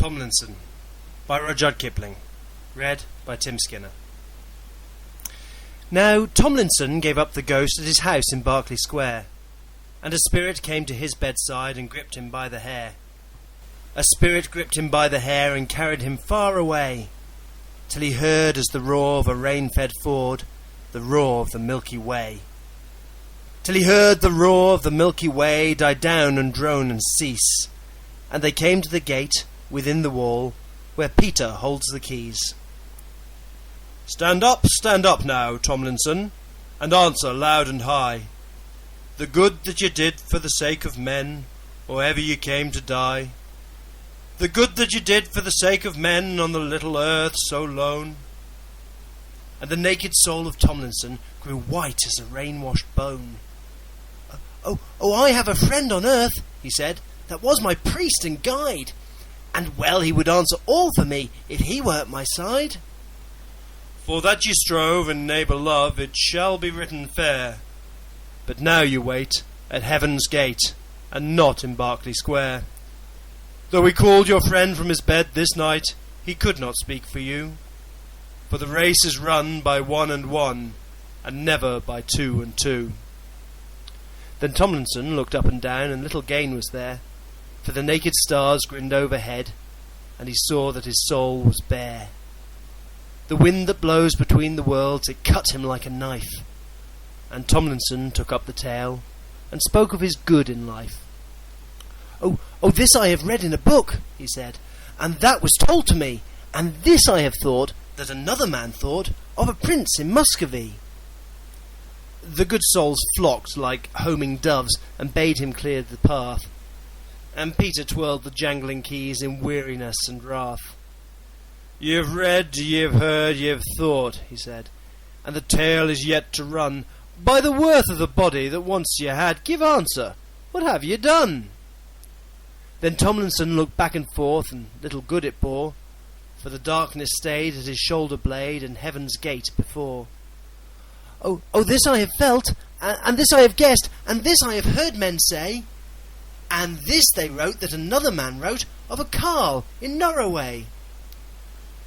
Tomlinson by Rudyard Kipling. Read by Tim Skinner. Now Tomlinson gave up the ghost at his house in Berkeley Square, and a spirit came to his bedside and gripped him by the hair. A spirit gripped him by the hair and carried him far away, till he heard as the roar of a rain-fed ford, the roar of the Milky Way. Till he heard the roar of the Milky Way die down and drone and cease, and they came to the gate within the wall, where Peter holds the keys. Stand up now, Tomlinson, and answer loud and high, the good that you did for the sake of men, or ever you came to die. The good that you did for the sake of men on the little earth so lone. And the naked soul of Tomlinson grew white as a rain-washed bone. Oh, I have a friend on earth, he said, that was my priest and guide, and well he would answer all for me if he were at my side. For that ye strove in neighbour love, it shall be written fair. But now you wait at heaven's gate, and not in Berkeley Square. Though he called your friend from his bed this night, he could not speak for you. For the race is run by 1 and 1, and never by 2 and 2. Then Tomlinson looked up and down, and little gain was there, for the naked stars grinned overhead, and he saw that his soul was bare. The wind that blows between the worlds, it cut him like a knife, and Tomlinson took up the tale, and spoke of his good in life. Oh, this I have read in a book, he said, and that was told to me, and this I have thought, that another man thought, of a prince in Muscovy. The good souls flocked like homing doves, and bade him clear the path, and Peter twirled the jangling keys in weariness and wrath. Ye have read, ye have heard, ye have thought, he said, and the tale is yet to run. By the worth of the body that once ye had, give answer, what have ye done? Then Tomlinson looked back and forth, and little good it bore, for the darkness stayed at his shoulder blade and heaven's gate before. Oh, this I have felt, and this I have guessed, and this I have heard men say, and this they wrote that another man wrote of a carle in Norroway.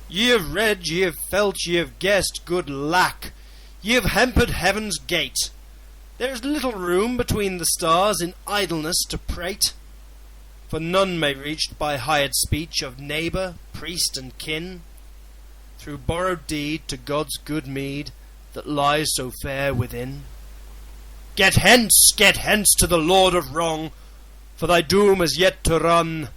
Ye have read, ye have felt, ye have guessed, good lack, ye have hampered heaven's gate. There is little room between the stars in idleness to prate, for none may reach by hired speech of neighbour, priest, and kin, through borrowed deed to God's good meed that lies so fair within. Get hence to the Lord of wrong, for thy doom is yet to run,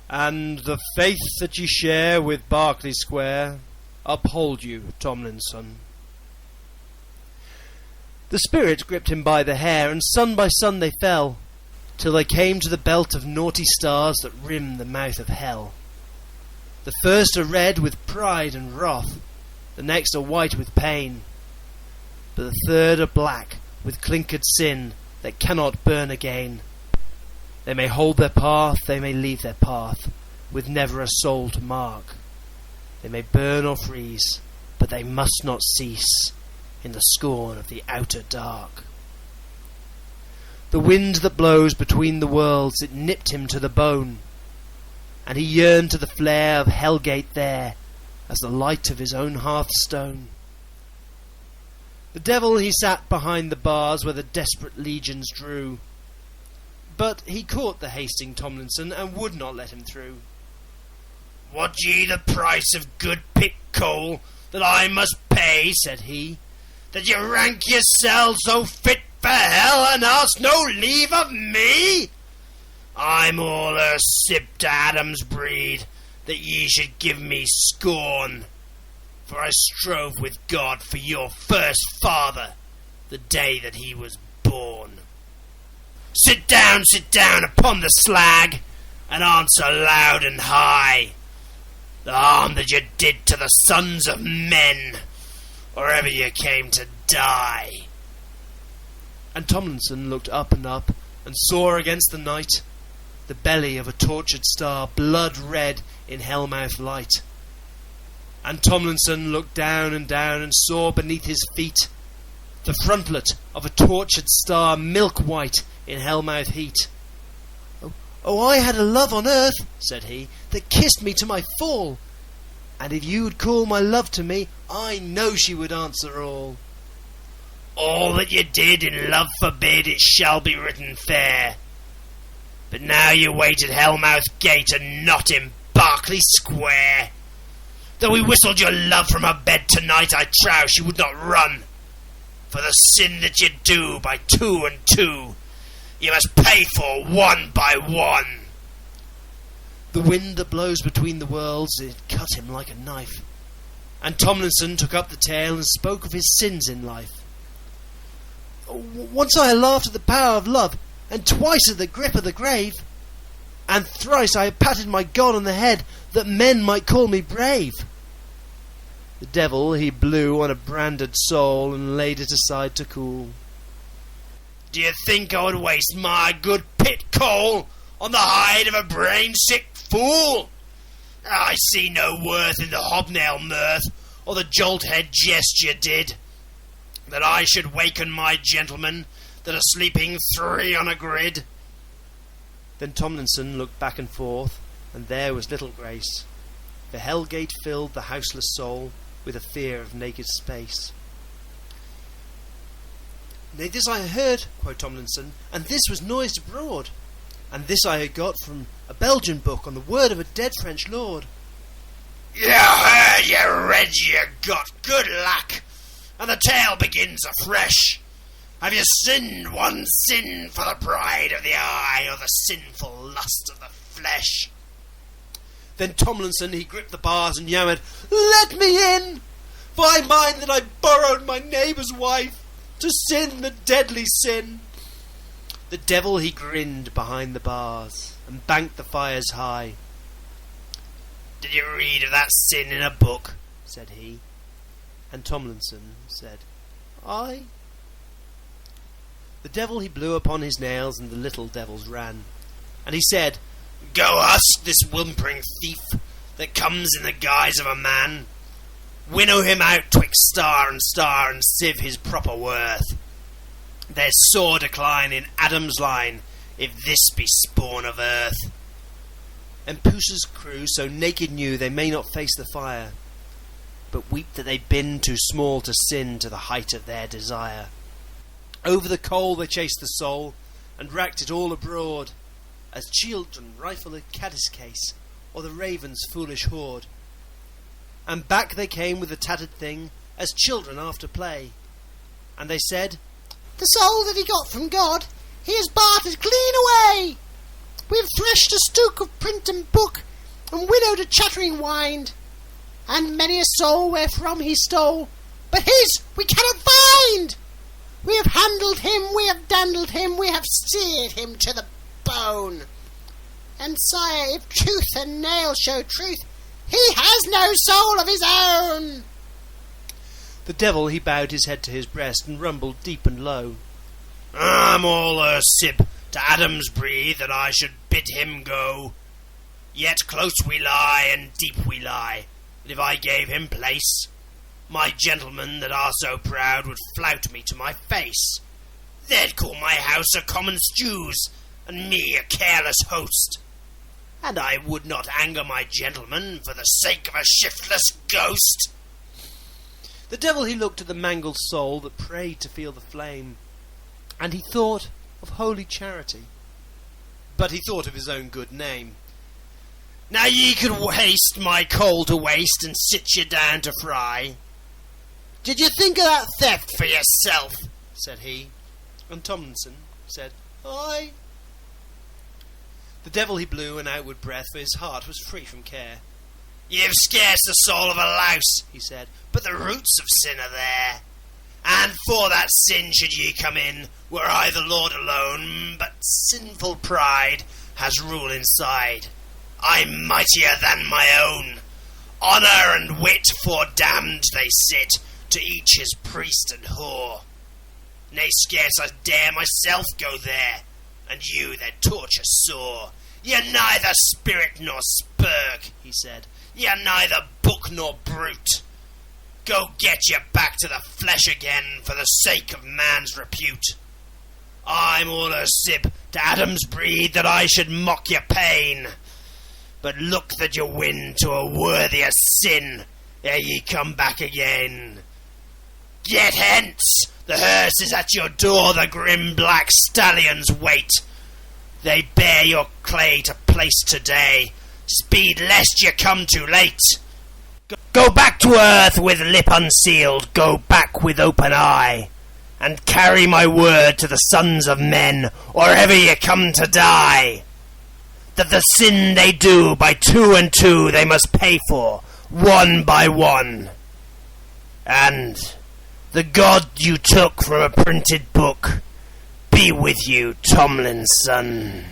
and the faith that ye share with Berkeley Square uphold you, Tomlinson. The spirit gripped him by the hair, and son by son they fell, till they came to the belt of naughty stars that rim the mouth of hell. The first are red with pride and wrath, the next are white with pain, but the third are black with clinkered sin that cannot burn again. They may hold their path, they may leave their path, with never a soul to mark. They may burn or freeze, but they must not cease in the scorn of the outer dark. The wind that blows between the worlds, it nipped him to the bone, and he yearned to the flare of Hellgate there, as the light of his own hearthstone. The devil he sat behind the bars where the desperate legions drew, but he caught the hasting Tomlinson and would not let him through. What ye the price of good picked coal that I must pay, said he, that ye rank yourselves so fit for hell and ask no leave of me? I'm all a sip to Adam's breed, that ye should give me scorn, for I strove with God for your first father, the day that he was born. Sit down upon the slag, and answer loud and high the harm that you did to the sons of men, or ever you came to die. And Tomlinson looked up, and saw against the night the belly of a tortured star, blood red in hell-mouth light. And Tomlinson looked down, and saw beneath his feet the frontlet of a tortured star, milk white in hell-mouth heat. "Oh, I had a love on earth," said he, "that kissed me to my fall. And if you would call my love to me, I know she would answer all. All that you did in love forbid, it shall be written fair. But now you wait at Hellmouth Gate and not in Berkeley Square. Though we whistled your love from her bed tonight, I trow she would not run. For the sin that you do by 2 and 2, you must pay for 1 by 1. The wind that blows between the worlds, it cut him like a knife. And Tomlinson took up the tale and spoke of his sins in life. Once I laughed at the power of love, and twice at the grip of the grave, and thrice I patted my God on the head, that men might call me brave. The devil, he blew on a branded soul, and laid it aside to cool. Do you think I would waste my good pit coal on the hide of a brain-sick fool? I see no worth in the hobnail mirth, or the jolt-head jest you did, that I should waken my gentlemen that are sleeping 3 on a grid. Then Tomlinson looked back and forth, and there was little grace. The hell-gate filled the houseless soul with a fear of naked space. Nay, this I heard, quoth Tomlinson, and this was noised abroad, and this I had got from a Belgian book on the word of a dead French lord. You heard, you read, you got good luck, and the tale begins afresh. Have you sinned one sin for the pride of the eye, or the sinful lust of the flesh? Then Tomlinson, he gripped the bars and yammered, Let me in! For I mind that I borrowed my neighbour's wife to sin the deadly sin. The devil, he grinned behind the bars and banked the fires high. Did you read of that sin in a book? Said he. And Tomlinson said, Aye. The devil, he blew upon his nails, and the little devils ran. And he said, Go husk this whimpering thief that comes in the guise of a man. Winnow him out twixt star, and sieve his proper worth. There's sore decline in Adam's line, if this be spawn of earth. And Pusa's crew so naked new they may not face the fire, but weep that they've been too small to sin to the height of their desire. Over the coal they chased the soul, and racked it all abroad, as children rifle a caddis case, or the raven's foolish hoard. And back they came with the tattered thing, as children after play. And they said, The soul that he got from God, he has bartered clean away. We've threshed a stook of print and book, and winnowed a chattering wind, and many a soul wherefrom he stole, but his we cannot find. We have handled him, we have dandled him, we have seared him to the bone. And sire, if tooth and nail show truth, he has no soul of his own. The devil, he bowed his head to his breast, and rumbled deep and low, I'm all sib to Adam's breed, that I should bid him go. Yet close we lie, and deep we lie, that if I gave him place, my gentlemen that are so proud would flout me to my face. They'd call my house a common stew's, and me a careless host. And I would not anger my gentlemen for the sake of a shiftless ghost. The devil, he looked at the mangled soul that prayed to feel the flame, and he thought of holy charity, but he thought of his own good name. Now ye could haste my coal to waste, and sit you down to fry. Did you think of that theft for yourself? Said he. And Tomlinson said, Aye. The devil, he blew an outward breath, for his heart was free from care. You've scarce the soul of a louse, he said, but the roots of sin are there. And for that sin should ye come in, were I the Lord alone, but sinful pride has rule inside. I'm mightier than my own. Honour and wit foredamned they sit, to each his priest and whore. Nay, scarce I dare myself go there, and you their torture sore. You're neither spirit nor spurg, he said. You're neither book nor brute. Go get you back to the flesh again, for the sake of man's repute. I'm all a sip to Adam's breed that I should mock your pain. But look that you win to a worthier sin ere ye come back again. Get hence! The hearse is at your door, the grim black stallions wait. They bear your clay to place today. Speed lest you come too late. Go back to earth with lip unsealed, go back with open eye, and carry my word to the sons of men, or ever ye come to die. That the sin they do by 2 and 2 they must pay for, 1 by 1. And the God you took from a printed book be with you, Tomlinson.